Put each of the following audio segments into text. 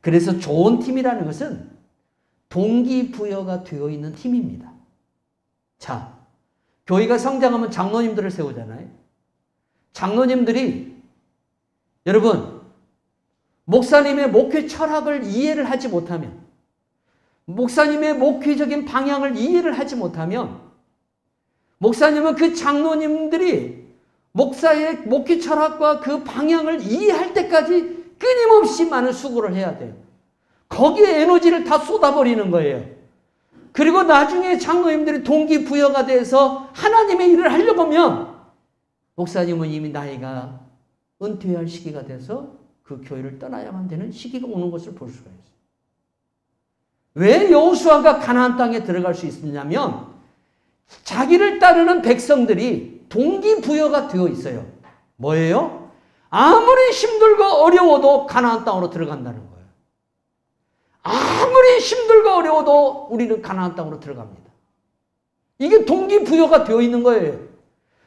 그래서 좋은 팀이라는 것은 동기부여가 되어 있는 팀입니다. 자, 교회가 성장하면 장로님들을 세우잖아요. 장로님들이 여러분 목사님의 목회 철학을 이해를 하지 못하면, 목사님의 목회적인 방향을 이해를 하지 못하면, 목사님은 그 장로님들이 목사의 목회 철학과 그 방향을 이해할 때까지 끊임없이 많은 수고를 해야 돼요. 거기에 에너지를 다 쏟아버리는 거예요. 그리고 나중에 장로님들이 동기부여가 돼서 하나님의 일을 하려고 하면 목사님은 이미 나이가 은퇴할 시기가 돼서 그 교회를 떠나야만 되는 시기가 오는 것을 볼 수가 있어요. 왜 여호수아가 가나안 땅에 들어갈 수 있었냐면 자기를 따르는 백성들이 동기부여가 되어 있어요. 뭐예요? 아무리 힘들고 어려워도 가나안 땅으로 들어간다는 거예요. 아무리 힘들고 어려워도 우리는 가나안 땅으로 들어갑니다. 이게 동기부여가 되어 있는 거예요.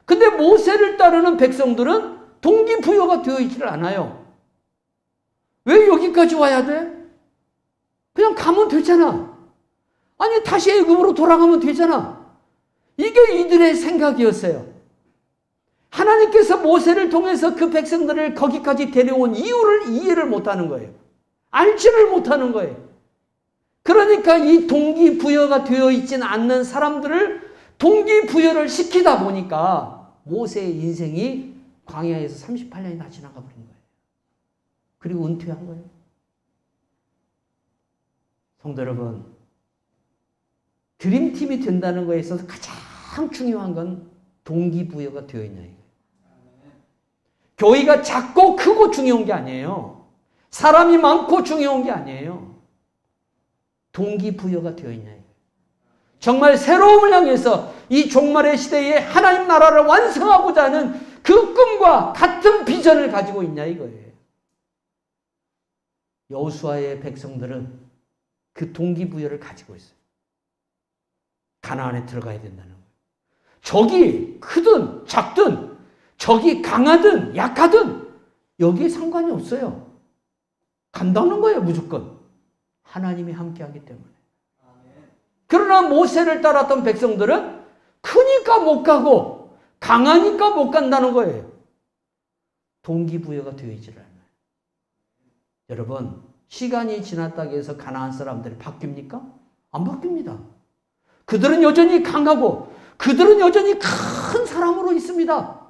근데 모세를 따르는 백성들은 동기부여가 되어 있지를 않아요. 왜 여기까지 와야 돼? 그냥 가면 되잖아. 아니 다시 애굽으로 돌아가면 되잖아. 이게 이들의 생각이었어요. 하나님께서 모세를 통해서 그 백성들을 거기까지 데려온 이유를 이해를 못하는 거예요. 알지를 못하는 거예요. 그러니까 이 동기부여가 되어 있지는 않는 사람들을 동기부여를 시키다 보니까 모세의 인생이 광야에서 38년이 다 지나가 버린 거예요. 그리고 은퇴한 거예요. 성도 여러분, 드림팀이 된다는 거에 있어서 가장 중요한 건 동기부여가 되어 있냐 이거예요. 교회가 작고 크고 중요한 게 아니에요. 사람이 많고 중요한 게 아니에요. 동기부여가 되어 있냐 이거예요. 정말 새로움을 향해서 이 종말의 시대에 하나님 나라를 완성하고자 하는 그 꿈과 같은 비전을 가지고 있냐 이거예요. 여호수아의 백성들은 그 동기부여를 가지고 있어요. 가나안에 들어가야 된다는 거예요. 적이 크든 작든, 적이 강하든 약하든 여기에 상관이 없어요. 간다는 거예요, 무조건. 하나님이 함께하기 때문에. 그러나 모세를 따랐던 백성들은 크니까 못 가고 강하니까 못 간다는 거예요. 동기부여가 되어 있지를 않아요. 여러분, 시간이 지났다고 해서 가나안 사람들이 바뀝니까? 안 바뀝니다. 그들은 여전히 강하고 그들은 여전히 큰 사람으로 있습니다.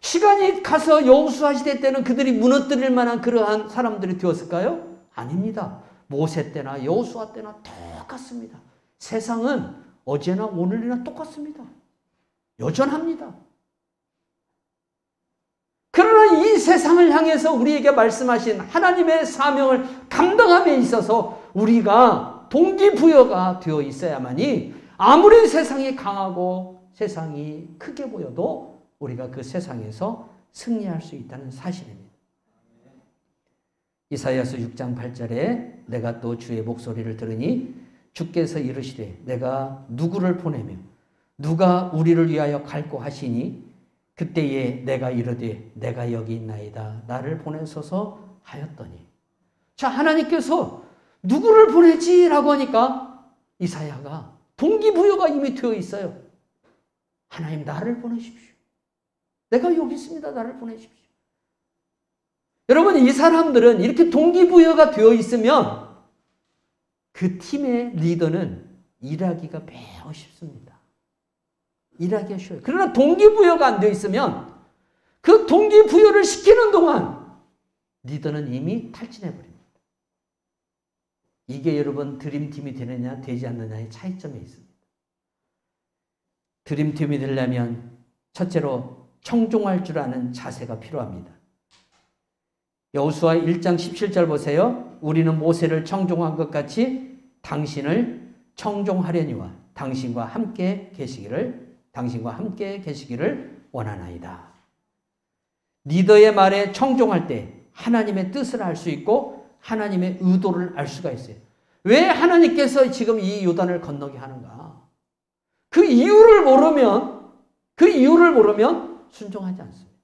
시간이 가서 여호수아 시대 때는 그들이 무너뜨릴 만한 그러한 사람들이 되었을까요? 아닙니다. 모세 때나 여호수아 때나 똑같습니다. 세상은 어제나 오늘이나 똑같습니다. 여전합니다. 그러나 이 세상을 향해서 우리에게 말씀하신 하나님의 사명을 감당함에 있어서 우리가 동기부여가 되어 있어야만이 아무리 세상이 강하고 세상이 크게 보여도 우리가 그 세상에서 승리할 수 있다는 사실입니다. 이사야서 6장 8절에 내가 또 주의 목소리를 들으니 주께서 이르시되 내가 누구를 보내며 누가 우리를 위하여 갈고 하시니 그때에 내가 이르되 내가 여기 있나이다 나를 보내소서 하였더니. 자, 하나님께서 누구를 보내지라고 하니까 이사야가 동기부여가 이미 되어 있어요. 하나님 나를 보내십시오. 내가 여기 있습니다. 나를 보내십시오. 여러분, 이 사람들은 이렇게 동기부여가 되어 있으면 그 팀의 리더는 일하기가 매우 쉽습니다. 일하기가 쉬워요. 그러나 동기부여가 안 되어 있으면 그 동기부여를 시키는 동안 리더는 이미 탈진해버립니다. 이게 여러분 드림팀이 되느냐 되지 않느냐의 차이점이 있습니다. 드림팀이 되려면 첫째로 청종할 줄 아는 자세가 필요합니다. 여호수아 1장 17절 보세요. 우리는 모세를 청종한 것 같이 당신을 청종하려니와 당신과 함께 계시기를 원하나이다. 리더의 말에 청종할 때 하나님의 뜻을 알 수 있고 하나님의 의도를 알 수가 있어요. 왜 하나님께서 지금 이 요단을 건너게 하는가? 그 이유를 모르면 순종하지 않습니다.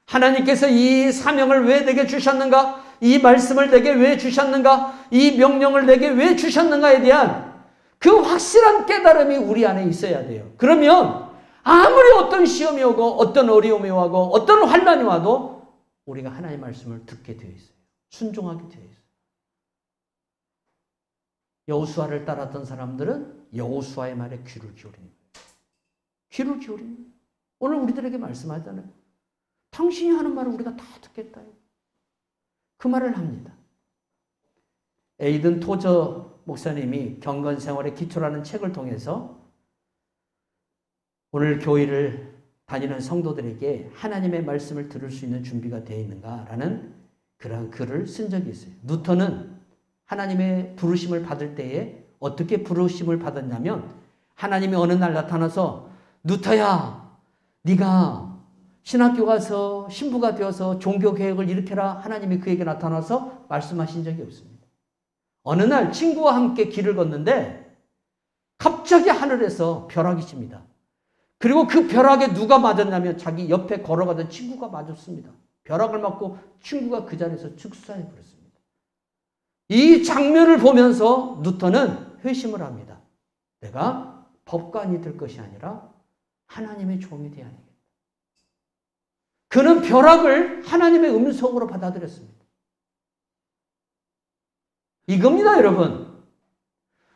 하나님께서 이 사명을 왜 내게 주셨는가? 이 말씀을 내게 왜 주셨는가? 이 명령을 내게 왜 주셨는가에 대한 그 확실한 깨달음이 우리 안에 있어야 돼요. 그러면 아무리 어떤 시험이 오고 어떤 어려움이 오고 어떤 환난이 와도 우리가 하나님의 말씀을 듣게 되어 있어요. 순종하게 되어 있어요. 여호수아를 따랐던 사람들은 여호수아의 말에 귀를 기울이는 거예요. 귀를 기울이는 거예요. 오늘 우리들에게 말씀하잖아요. 당신이 하는 말을 우리가 다 듣겠다. 그 말을 합니다. 에이든 토저 목사님이 경건생활의 기초라는 책을 통해서 오늘 교회를 다니는 성도들에게 하나님의 말씀을 들을 수 있는 준비가 되어 있는가라는 그런 글을 쓴 적이 있어요. 누턴은 하나님의 부르심을 받을 때에 어떻게 부르심을 받았냐면 하나님이 어느 날 나타나서 누터야 네가 신학교 가서 신부가 되어서 종교개혁을 일으켜라 하나님이 그에게 나타나서 말씀하신 적이 없습니다. 어느 날 친구와 함께 길을 걷는데 갑자기 하늘에서 벼락이 칩니다. 그리고 그 벼락에 누가 맞았냐면 자기 옆에 걸어가던 친구가 맞았습니다. 벼락을 맞고 친구가 그 자리에서 즉사해 버렸습니다. 이 장면을 보면서 누턴은 회심을 합니다. 내가 법관이 될 것이 아니라 하나님의 종이 되어야 되겠다. 그는 벼락을 하나님의 음성으로 받아들였습니다. 이겁니다, 여러분.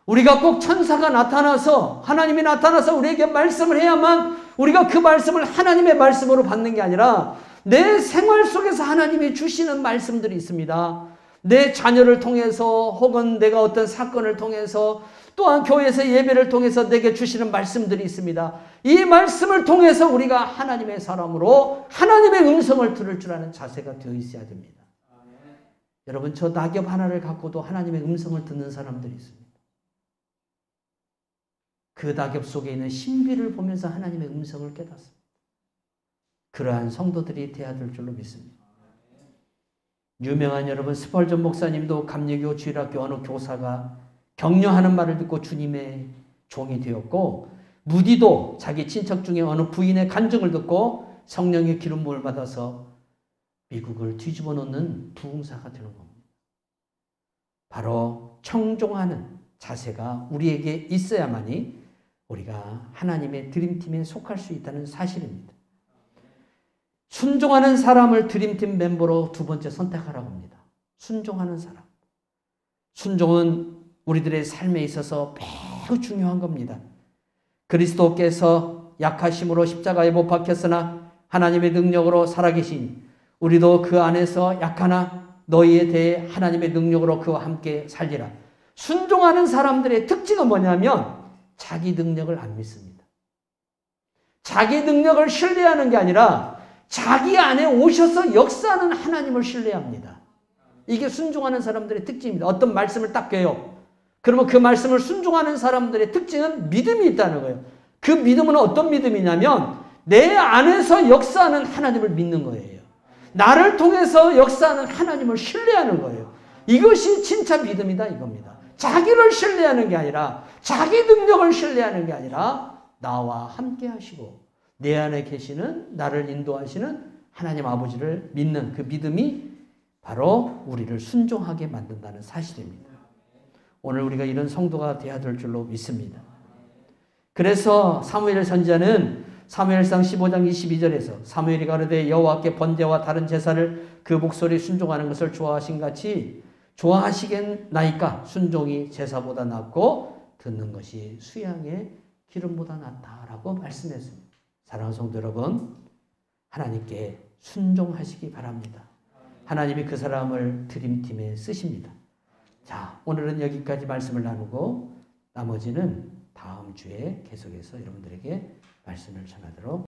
우리가 꼭 천사가 나타나서 하나님이 나타나서 우리에게 말씀을 해야만 우리가 그 말씀을 하나님의 말씀으로 받는 게 아니라 내 생활 속에서 하나님이 주시는 말씀들이 있습니다. 내 자녀를 통해서 혹은 내가 어떤 사건을 통해서 또한 교회에서 예배를 통해서 내게 주시는 말씀들이 있습니다. 이 말씀을 통해서 우리가 하나님의 사람으로 하나님의 음성을 들을 줄 아는 자세가 되어 있어야 됩니다. 여러분, 저 낙엽 하나를 갖고도 하나님의 음성을 듣는 사람들이 있습니다. 그 낙엽 속에 있는 신비를 보면서 하나님의 음성을 깨닫습니다. 그러한 성도들이 되어야 될 줄로 믿습니다. 유명한 여러분 스펄전 목사님도 감리교 주일학교 어느 교사가 격려하는 말을 듣고 주님의 종이 되었고, 무디도 자기 친척 중에 어느 부인의 간증을 듣고 성령의 기름 부음을 받아서 미국을 뒤집어 놓는 부흥사가 되는 겁니다. 바로 청종하는 자세가 우리에게 있어야만이 우리가 하나님의 드림팀에 속할 수 있다는 사실입니다. 순종하는 사람을 드림팀 멤버로 두 번째 선택하라고 합니다. 순종하는 사람. 순종은 우리들의 삶에 있어서 매우 중요한 겁니다. 그리스도께서 약하심으로 십자가에 못 박혔으나 하나님의 능력으로 살아계시니 우리도 그 안에서 약하나 너희에 대해 하나님의 능력으로 그와 함께 살리라. 순종하는 사람들의 특징은 뭐냐면 자기 능력을 안 믿습니다. 자기 능력을 신뢰하는 게 아니라 자기 안에 오셔서 역사하는 하나님을 신뢰합니다. 이게 순종하는 사람들의 특징입니다. 어떤 말씀을 딱 껴요. 그러면 그 말씀을 순종하는 사람들의 특징은 믿음이 있다는 거예요. 그 믿음은 어떤 믿음이냐면 내 안에서 역사하는 하나님을 믿는 거예요. 나를 통해서 역사하는 하나님을 신뢰하는 거예요. 이것이 진짜 믿음이다 이겁니다. 자기를 신뢰하는 게 아니라 자기 능력을 신뢰하는 게 아니라 나와 함께 하시고 내 안에 계시는 나를 인도하시는 하나님 아버지를 믿는 그 믿음이 바로 우리를 순종하게 만든다는 사실입니다. 오늘 우리가 이런 성도가 되어야 될 줄로 믿습니다. 그래서 사무엘 선지자는 사무엘상 15장 22절에서 사무엘이 가로되 여호와께 번제와 다른 제사를 그 목소리에 순종하는 것을 좋아하신 같이 좋아하시겠나이까 순종이 제사보다 낫고 듣는 것이 수양의 기름보다 낫다라고 말씀했습니다. 사랑하는 성도 여러분, 하나님께 순종하시기 바랍니다. 하나님이 그 사람을 드림팀에 쓰십니다. 자, 오늘은 여기까지 말씀을 나누고 나머지는 다음 주에 계속해서 여러분들에게 말씀을 전하도록